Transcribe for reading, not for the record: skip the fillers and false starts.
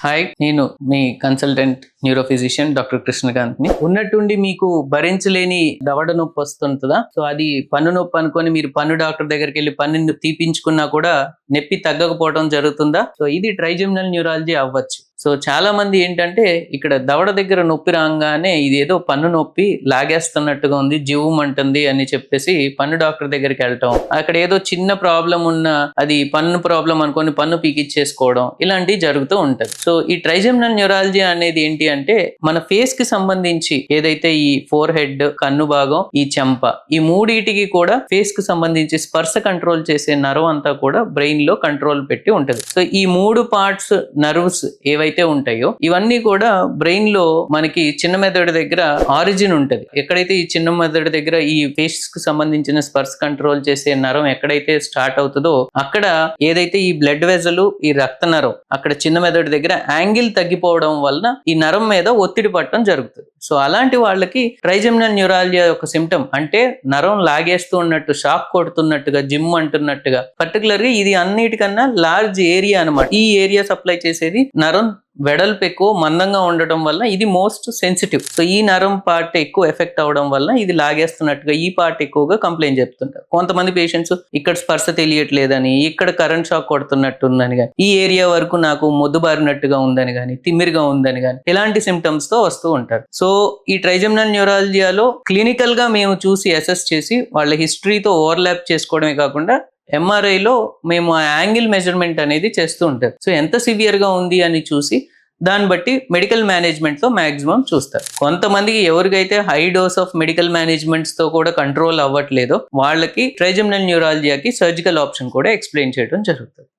Hi, నేను మీ consultant neuro physician doctor కృష్ణకాంత్ని. ఉన్నట్టుండి మీకు భరించలేని దవడ నొప్పి వస్తుంటుందా? సో అది పన్ను నొప్పి అనుకొని మీరు పన్ను డాక్టర్ దగ్గరికి వెళ్ళి పన్ను తీపించుకున్నా కూడా నొప్పి తగ్గకపోవడం జరుగుతుందా? సో ఇది ట్రైజెమినల్ న్యూరాలజీ అవ్వచ్చు. సో చాలా మంది ఏంటంటే ఇక్కడ దవడ దగ్గర నొప్పి రాగానే ఇదేదో పన్ను నొప్పి లాగేస్తున్నట్టుగా ఉంది, జివ్వం అంటుంది అని చెప్పేసి పన్ను డాక్టర్ దగ్గరికి వెళ్ళటం, అక్కడ ఏదో చిన్న ప్రాబ్లం ఉన్న అది పన్ను ప్రాబ్లం అనుకొని పన్ను పీకిచ్చేసుకోవడం ఇలాంటివి జరుగుతూ ఉంటది. సో ఈ ట్రైజెమినల్ న్యూరాలజీ అనేది ఏంటి అంటే మన ఫేస్ కి సంబంధించి ఏదైతే ఈ ఫోర్ హెడ్, కన్ను భాగం, ఈ చెంప, ఈ మూడిటికి కూడా ఫేస్ కి సంబంధించి స్పర్శ కంట్రోల్ చేసే నర్వ్ అంతా కూడా బ్రెయిన్ లో కంట్రోల్ పెట్టి ఉంటది. సో ఈ మూడు పార్ట్స్ నర్వ్స్ ఏవైతే ఉంటాయో ఇవన్నీ కూడా బ్రెయిన్ లో మనకి చిన్న మెదడు దగ్గర ఆరిజిన్ ఉంటది. ఎక్కడైతే ఈ చిన్న మెదడు దగ్గర ఈ ఫేస్ కి సంబంధించిన స్పర్శ కంట్రోల్ చేసే నరం ఎక్కడైతే స్టార్ట్ అవుతుందో అక్కడ ఏదైతే ఈ బ్లడ్ వెజల్, ఈ రక్త నరం అక్కడ చిన్న మెదడు దగ్గర యాంగిల్ తగ్గిపోవడం వలన ఈ నరం మీద ఒత్తిడి పట్టడం జరుగుతుంది. సో అలాంటి వాళ్ళకి ట్రైజెమినల్ న్యూరాలజీ యొక్క సిమ్టమ్ అంటే నరం లాగేస్తూ ఉన్నట్టు, షాక్ కొడుతున్నట్టుగా, జిమ్ అంటున్నట్టుగా, పర్టికులర్ గా ఇది అన్నిటికన్నా లార్జ్ ఏరియా అన్నమాట. ఈ ఏరియా సప్లై చేసేది నరం వెడల్పు ఎక్కువ, మందంగా ఉండటం వల్ల ఇది మోస్ట్ సెన్సిటివ్. సో ఈ నరం పార్ట్ ఎక్కువ ఎఫెక్ట్ అవడం వల్ల ఇది లాగేస్తున్నట్టుగా ఈ పార్ట్ ఎక్కువగా కంప్లైంట్ చెప్తుంటారు. కొంతమంది పేషెంట్స్ ఇక్కడ స్పర్శ తెలియట్లేదని, ఇక్కడ కరెంట్ షాక్ కొడుతున్నట్టు ఉందని కానీ, ఈ ఏరియా వరకు నాకు మొద్దుబారినట్టుగా ఉందని కానీ, తిమ్మిరిగా ఉందని కానీ, ఇలాంటి సిమ్టమ్స్ తో వస్తూ ఉంటారు. సో ఈ ట్రైజెమినల్ న్యూరాలజీలో క్లినికల్ గా మేము చూసి అసెస్ చేసి వాళ్ళ హిస్టరీతో ఓవర్లాప్ చేసుకోవడమే కాకుండా ఎంఆర్ఐలో మేము ఆ యాంగిల్ మెజర్మెంట్ అనేది చేస్తూ ఉంటారు. సో ఎంత సివియర్ గా ఉంది అని చూసి దాన్ని బట్టి మెడికల్ మేనేజ్మెంట్ తో మాక్సిమం చూస్తారు. కొంతమందికి ఎవరికైతే high dose of medical managements తో కూడా కంట్రోల్ అవ్వట్లేదో వాళ్ళకి ట్రైజెమినల్ న్యూరాలజీకి సర్జికల్ ఆప్షన్ కూడా ఎక్స్ప్లెయిన్ చేయడం జరుగుతుంది.